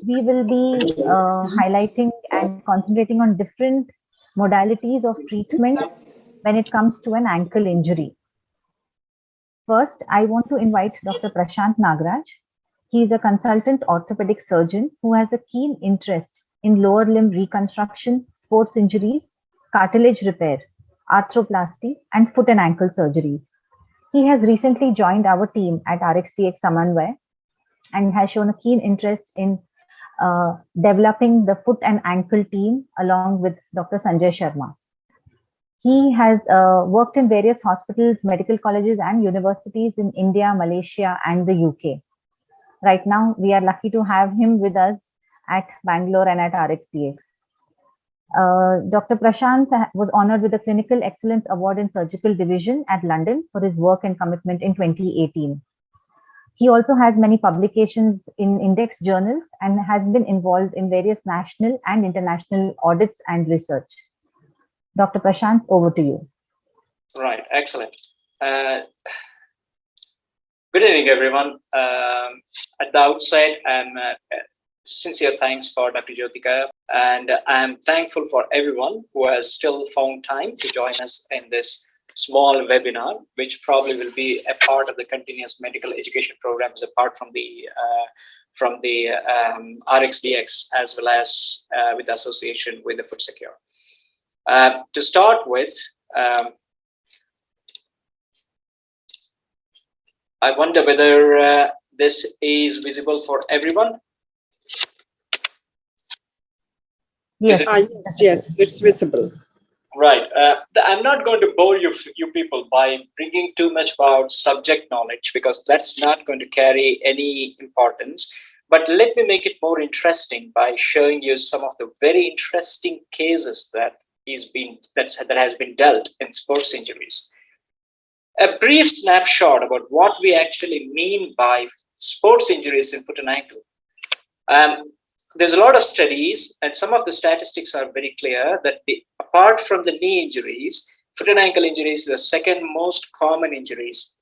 we will be highlighting and concentrating on different modalities of treatment when it comes to an ankle injury. First, I want to invite Dr. Prasanth Nagaraj. He is a consultant orthopedic surgeon who has a keen interest in lower limb reconstruction, sports injuries, cartilage repair, arthroplasty, and foot and ankle surgeries. He has recently joined our team at RxDx SAMANVAY and has shown a keen interest in developing the foot and ankle team along with Dr. Sanjay Sharma. He has worked in various hospitals, medical colleges, and universities in India, Malaysia, and the UK. Right now, we are lucky to have him with us at Bangalore and at RxDx. Dr. Prasanth was honored with the Clinical Excellence Award in Surgical Division at London for his work and commitment in 2018. He also has many publications in index journals and has been involved in various national and international audits and research. Dr. Prasanth, over to you. Right, excellent. Good evening, everyone. At the outset, sincere thanks for Dr. Jyotika, and I'm thankful for everyone who has still found time to join us in this small webinar, which probably will be a part of the continuous medical education programs apart from the RxDx, as well as with the association with the Foot Secure. To start with, I wonder whether this is visible for everyone. Yes, yes, it's visible. Right. I'm not going to bore you people by bringing too much about subject knowledge, because that's not going to carry any importance. But let me make it more interesting by showing you some of the very interesting cases that has been dealt in sports injuries. A brief snapshot about what we actually mean by sports injuries in foot and ankle. There's a lot of studies, and some of the statistics are very clear that apart from the knee injuries, foot and ankle injuries are the second most common injuries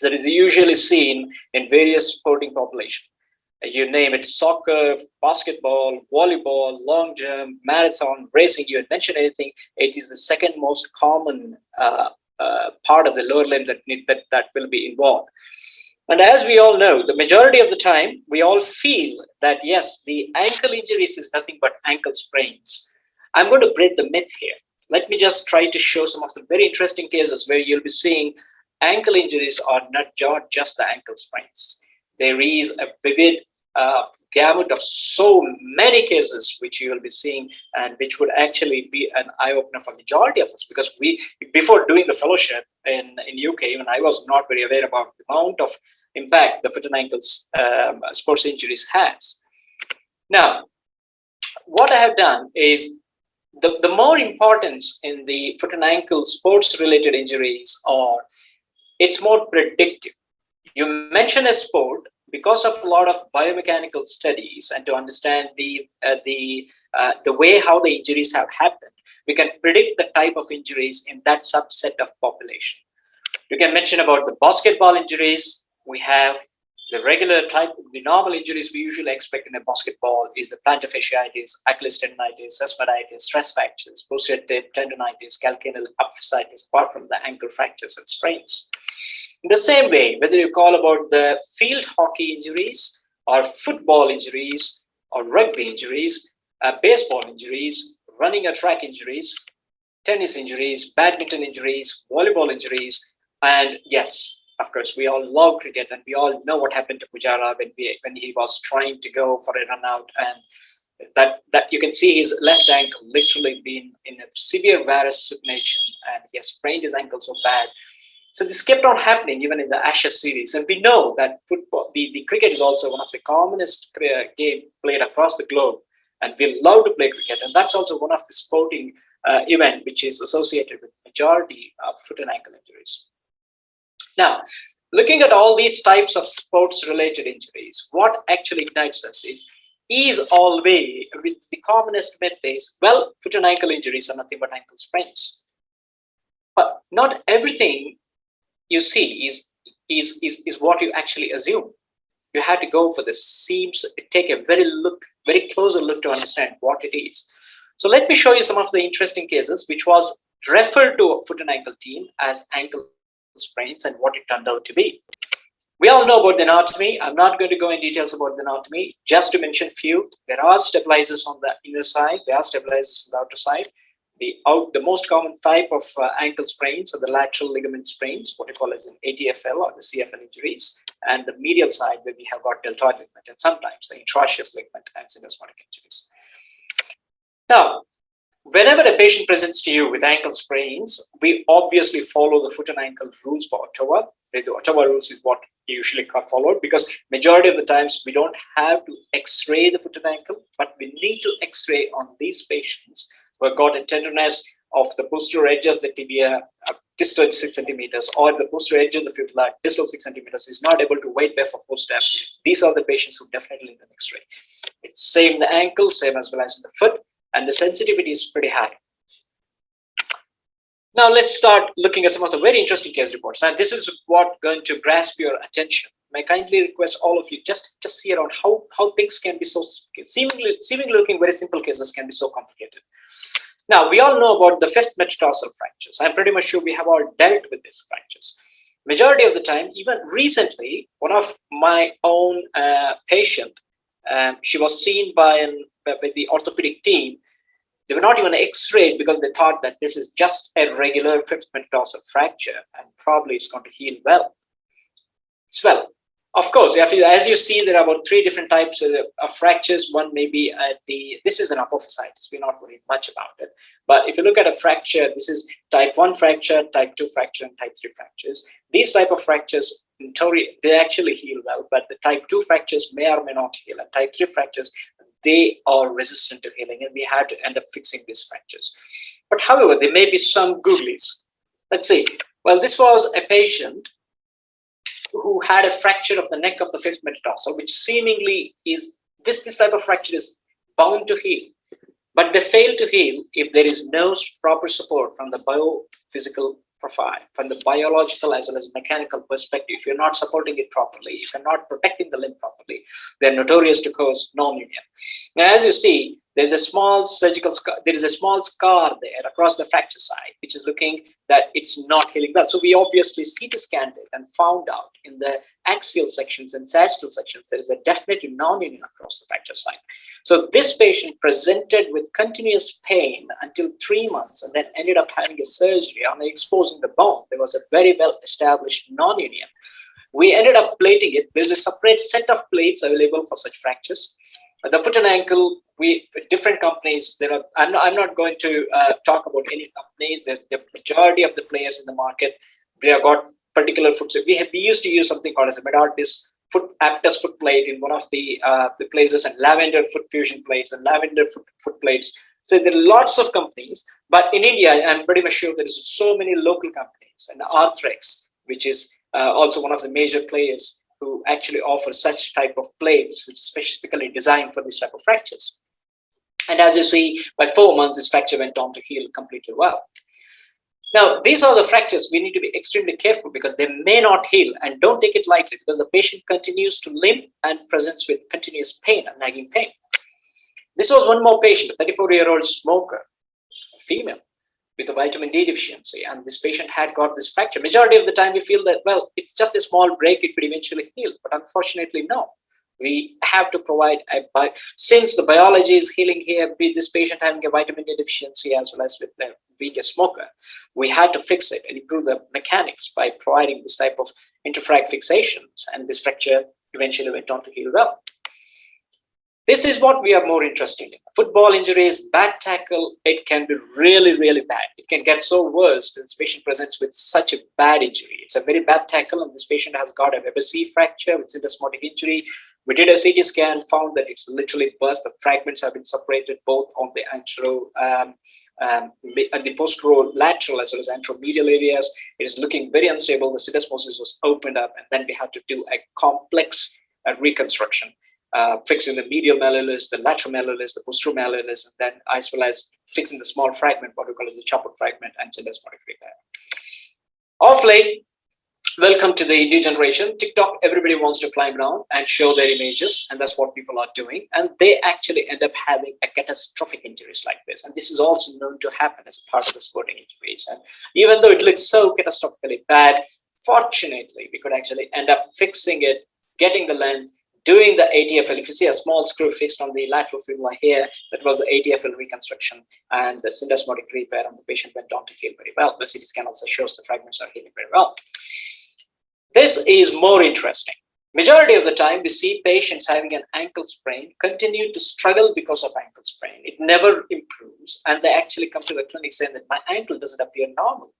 that is usually seen in various sporting populations. You name it: soccer, basketball, volleyball, long jump, marathon, racing, you had mentioned anything, it is the second most common part of the lower limb that will be involved. And as we all know, the majority of the time, we all feel that, yes, the ankle injuries is nothing but ankle sprains. I'm going to break the myth here. Let me just try to show some of the very interesting cases where you'll be seeing ankle injuries are not just the ankle sprains. There is a vivid gamut of so many cases which you will be seeing, and which would actually be an eye-opener for the majority of us, because before doing the fellowship in UK, even I was not very aware about the amount of impact the foot and ankles sports injuries has. Now, what I have done is the more importance in the foot and ankle sports related injuries are, it's more predictive. You mention a sport, because of a lot of biomechanical studies and to understand the way how the injuries have happened, we can predict the type of injuries in that subset of population. You can mention about the basketball injuries. We have the regular type, the normal injuries we usually expect in a basketball is the plantar fasciitis, Achilles tendonitis, sesamoiditis, stress fractures, posterior tendonitis, calcaneal apophysitis, apart from the ankle fractures and sprains. In the same way, whether you call about the field hockey injuries or football injuries or rugby injuries, baseball injuries, running a track injuries, tennis injuries, badminton injuries, volleyball injuries, and yes, of course, we all love cricket, and we all know what happened to Pujara when he was trying to go for a run out, and that you can see his left ankle literally been in a severe varus supination, and he has sprained his ankle so bad. So this kept on happening even in the Ashes series. And we know that football, the cricket is also one of the commonest game played across the globe. And we love to play cricket. And that's also one of the sporting event which is associated with majority of foot and ankle injuries. Now, looking at all these types of sports related injuries, what actually ignites us is always, with the commonest myth is, well, foot and ankle injuries are nothing but ankle sprains. But not everything you see is what you actually assume. you had to go for the seams, take a very closer look to understand what it is. So let me show you some of the interesting cases, which was referred to a foot and ankle team as ankle sprains and what it turned out to be. We all know about the anatomy. I'm not going to go in details about the anatomy. Just to mention few, there are stabilizers on the inner side. There are stabilizers on the outer side. The most common type of ankle sprains are the lateral ligament sprains, what we call as an ATFL or the CFL injuries. And the medial side, where we have got deltoid ligament and sometimes the intraosseous ligament and syndesmotic injuries. Now, whenever a patient presents to you with ankle sprains, we obviously follow the foot and ankle rules for Ottawa. The Ottawa rules is what usually followed, because majority of the times we don't have to x-ray the foot and ankle, but we need to x-ray on these patients who have got a tenderness of the posterior edge of the tibia, distal 6 centimeters, or the posterior edge of the fibula, distal 6 centimeters, is not able to wait there for 4 steps. These are the patients who definitely need an x-ray. It's same in the ankle, same as well as in the foot, and the sensitivity is pretty high. Now let's start looking at some of the very interesting case reports. Now this is what going to grasp your attention. May I kindly request all of you just see around how things can be so seemingly looking very simple cases can be so complicated. Now we all know about the 5th metatarsal fractures. I'm pretty much sure we have all dealt with these fractures. Majority of the time, even recently, one of my own patient, she was seen by the orthopedic team. They were not even x-rayed because they thought that this is just a regular 5th metatarsal fracture and probably it's going to heal well. Well, of course, as you see, there are about 3 different types of fractures. One may be at this is an apophysitis. We're not worried much about it. But if you look at a fracture, this is type 1 fracture, type 2 fracture, and type 3 fractures. These type of fractures, in theory, they actually heal well, but the type 2 fractures may or may not heal. And type 3 fractures, they are resistant to healing, and we have to end up fixing these fractures. But however, there may be some googlies. Let's see. Well, this was a patient who had a fracture of the neck of the 5th metatarsal, which seemingly is, this type of fracture is bound to heal. But they fail to heal if there is no proper support from the biophysical profile, from the biological as well as mechanical perspective. If you're not supporting it properly, if you're not protecting the limb properly, they're notorious to cause non-union. Now, as you see, there's a small surgical scar. There is a small scar there across the fracture side, which is looking that it's not healing well. So we obviously CT scanned it and found out in the axial sections and sagittal sections, there is a definite non-union across the fracture side. So this patient presented with continuous pain until 3 months and then ended up having a surgery on exposing the bone. There was a very well established non-union. We ended up plating it. There's a separate set of plates available for such fractures. The foot and ankle, different companies. I'm not going to talk about any companies. There's the majority of the players in the market. They have got particular foot. We used to use something called as a Metatarsal Aptus foot plate in one of the places, and lavender foot fusion plates and lavender foot plates. So there are lots of companies, but in India, I'm pretty much sure there is so many local companies, and Arthrex, which is also one of the major players who actually offer such type of plates, which is specifically designed for this type of fractures. And as you see, by 4 months, this fracture went on to heal completely well. Now, these are the fractures we need to be extremely careful because they may not heal, and don't take it lightly because the patient continues to limp and presents with continuous pain and nagging pain. This was one more patient, a 34-year-old smoker, a female, with a vitamin D deficiency, and this patient had got this fracture. Majority of the time we feel that, well, it's just a small break, it would eventually heal, but unfortunately, no. We have to provide, since the biology is healing here, with this patient having a vitamin D deficiency as well as with the being a smoker, we had to fix it and improve the mechanics by providing this type of interfrac fixations, and this fracture eventually went on to heal well. This is what we are more interested in. Football injuries, bad tackle, it can be really, really bad. It can get so worse when this patient presents with such a bad injury. It's a very bad tackle, and this patient has got a Weber C fracture with syndesmotic injury. We did a CT scan, found that it's literally burst. The fragments have been separated both on the the posterolateral as well as anteromedial areas. It is looking very unstable. The syndesmosis was opened up, and then we had to do a complex reconstruction. Fixing the medial malleolus, the lateral malleolus, the posterior malleolus, and then as well as fixing the small fragment, what we call the chopper fragment, and syndesmotic repair. Of late, Welcome to the new generation. TikTok, everybody wants to climb down and show their images, and that's what people are doing. And they actually end up having a catastrophic injuries like this. And this is also known to happen as a part of the sporting injuries. And even though it looks so catastrophically bad, fortunately, we could actually end up fixing it, getting the length, doing the ATFL. If you see a small screw fixed on the lateral fibula here, that was the ATFL reconstruction and the syndesmotic repair, and the patient went on to heal very well. The CT scan also shows the fragments are healing very well. This is more interesting. Majority of the time, we see patients having an ankle sprain continue to struggle because of ankle sprain. It never improves, and they actually come to the clinic saying that my ankle doesn't appear normal.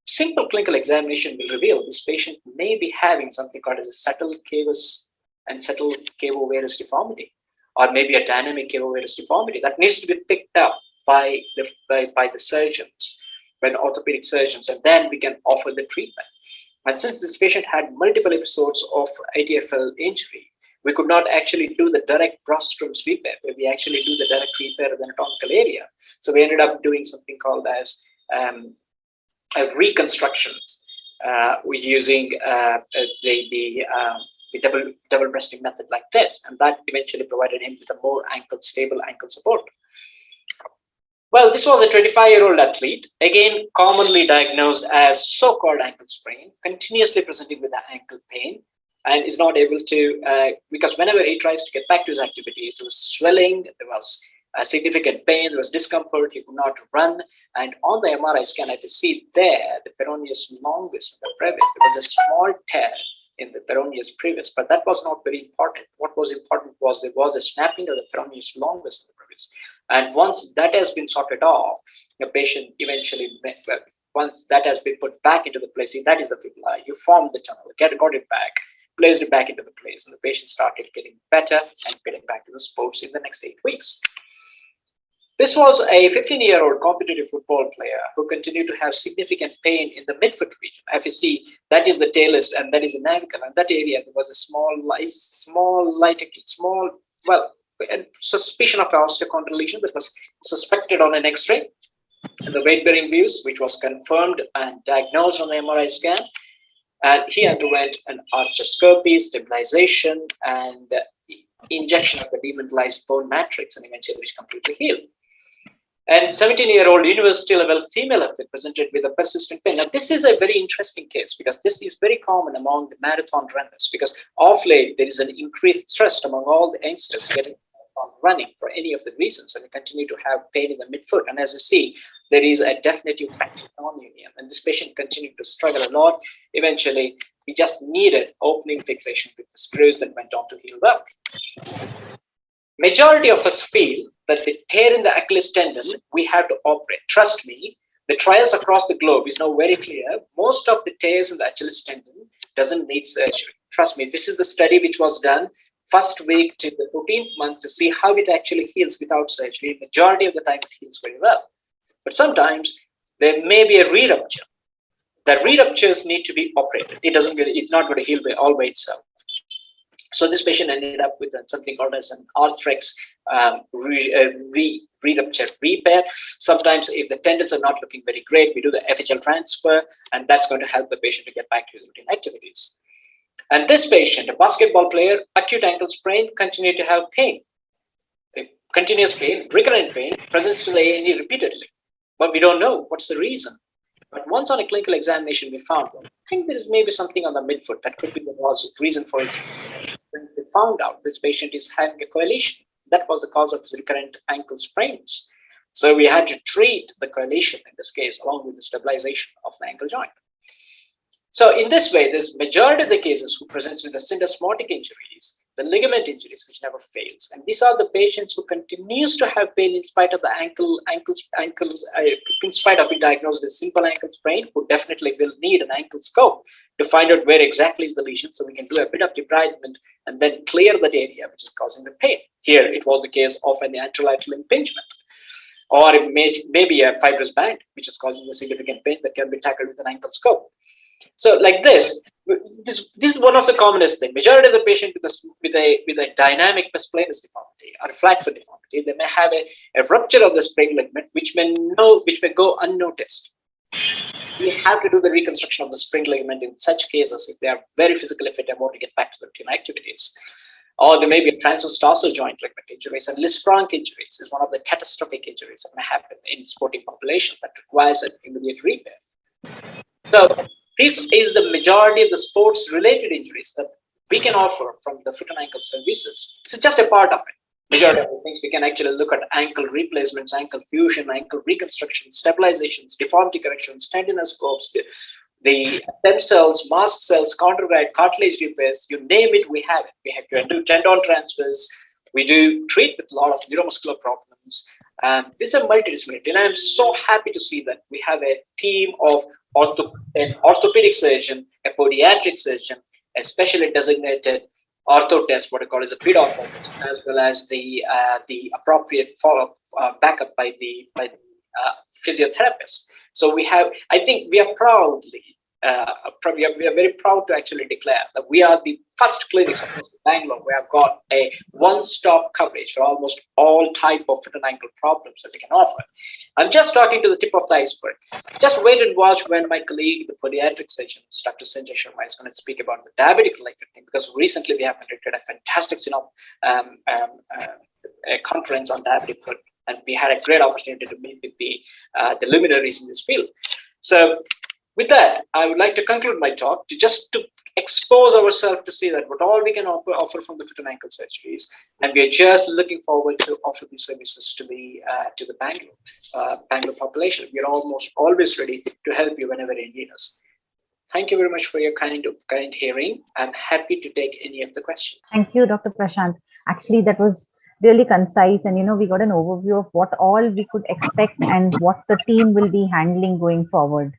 Simple clinical examination will reveal this patient may be having something called as a subtle cavus and subtle cavo-varus deformity, or maybe a dynamic cavo-varus deformity that needs to be picked up by the surgeons, by the orthopedic surgeons, and then we can offer the treatment. And since this patient had multiple episodes of ATFL injury, we could not actually do the direct rostrum repair, where we actually do the direct repair of the anatomical area. So we ended up doing something called as a reconstruction with using the double breasting method like this, and that eventually provided him with a more stable ankle support. Well, this was a 25-year-old athlete, again commonly diagnosed as so-called ankle sprain, continuously presenting with the ankle pain, and is not able to, because whenever he tries to get back to his activities, there was swelling, there was a significant pain, there was discomfort, he could not run, and on the MRI scan, if you see there, the peroneus longus, the brevis, there was a small tear in the peroneus brevis, but that was not very important. What was important was there was a snapping of the peroneus longus in the brevis. And once that has been sorted off, the patient eventually, once that has been put back into the place, see, that is the fibula, you formed the tunnel, got it back, placed it back into the place, and the patient started getting better and getting back to the sports in the next 8 weeks. This was a 15-year-old competitive football player who continued to have significant pain in the midfoot region. If you see, that is the talus and that is the navicle, and that area there was a suspicion of osteochondral lesion that was suspected on an X-ray, and the weight-bearing views, which was confirmed and diagnosed on the MRI scan. And he underwent an arthroscopy, stabilization, and injection of the demineralized bone matrix, and eventually which completely healed. And 17-year-old university-level female athlete presented with a persistent pain. Now, this is a very interesting case because this is very common among the marathon runners, because of late, there is an increased thrust among all the youngsters getting on running for any of the reasons, and they continue to have pain in the midfoot. And as you see, there is a definitive fracture non-union, and this patient continued to struggle a lot. Eventually, he just needed opening fixation with the screws that went on to heal well. Majority of us feel that the tear in the Achilles tendon, we have to operate. Trust me, the trials across the globe is now very clear. Most of the tears in the Achilles tendon doesn't need surgery. Trust me, this is the study which was done first week to the 14th month to see how it actually heals without surgery. Majority of the time it heals very well. But sometimes there may be a re-rupture. The re-ruptures need to be operated. It's not going to heal all by itself. So this patient ended up with something called as an Arthrex re-rupture repair. Sometimes if the tendons are not looking very great, we do the FHL transfer, and that's going to help the patient to get back to his routine activities. And this patient, a basketball player, acute ankle sprain, continued to have pain. Continuous pain, recurrent pain, presents to the A&E repeatedly. But we don't know what's the reason. But once on a clinical examination, we found, I think there is maybe something on the midfoot that could be the reason for his. We found out this patient is having a coalition. That was the cause of his recurrent ankle sprains. So we had to treat the coalition in this case, along with the stabilization of the ankle joint. So in this way, there's majority of the cases who presents with the syndesmotic injuries, the ligament injuries, which never fails. And these are the patients who continues to have pain in spite of the ankles, in spite of being diagnosed as simple ankle sprain, who definitely will need an ankle scope to find out where exactly is the lesion, so we can do a bit of debridement and then clear that area which is causing the pain. Here, it was the case of an anterolateral impingement, or it may be a fibrous band, which is causing a significant pain that can be tackled with an ankle scope. So like this is one of the commonest things. Majority of the patient with a dynamic splanus deformity or a flat foot deformity, they may have a rupture of the sprain ligament, which may go unnoticed. We have to do the reconstruction of the sprained ligament in such cases if they are very physically fit and want to get back to their team activities. Or there may be a transverse dorsal joint ligament injuries, and Lisfranc injuries is one of the catastrophic injuries that may happen in sporting population that requires an immediate repair. So this is the majority of the sports-related injuries that we can offer from the foot and ankle services. This is just a part of it. Majority of the things we can actually look at: ankle replacements, ankle fusion, ankle reconstruction, stabilizations, deformity corrections, tendinoscopes, the stem cells, mast cells, chondrocyte, cartilage repairs, you name it, we have it. We have to do tendon transfers. We do treat with a lot of neuromuscular problems. This is a multidisciplinary, and I'm so happy to see that we have a team of an orthopedic surgeon, a podiatric surgeon, a specially designated ortho test, what I call is a pediatrician, as well as the appropriate follow-up backup by the physiotherapist. So we have, I think we are proudly, we are very proud to actually declare that we are the first clinics across Bangalore. We have got a one-stop coverage for almost all type of foot and ankle problems that we can offer. I'm just talking to the tip of the iceberg. Just wait and watch when my colleague, the podiatric surgeon, Dr. Sanjay Sharma, is going to speak about the diabetic-related thing, because recently we have conducted a fantastic a conference on diabetic foot, and we had a great opportunity to meet with the luminaries in this field. So with that, I would like to conclude my talk to expose ourselves to see that what all we can offer from the foot and ankle surgeries, and we are just looking forward to offer these services to the Bangalore population. We are almost always ready to help you whenever you need us. Thank you very much for your kind hearing. I'm happy to take any of the questions. Thank you, Dr. Prasanth. Actually, that was really concise, and we got an overview of what all we could expect and what the team will be handling going forward.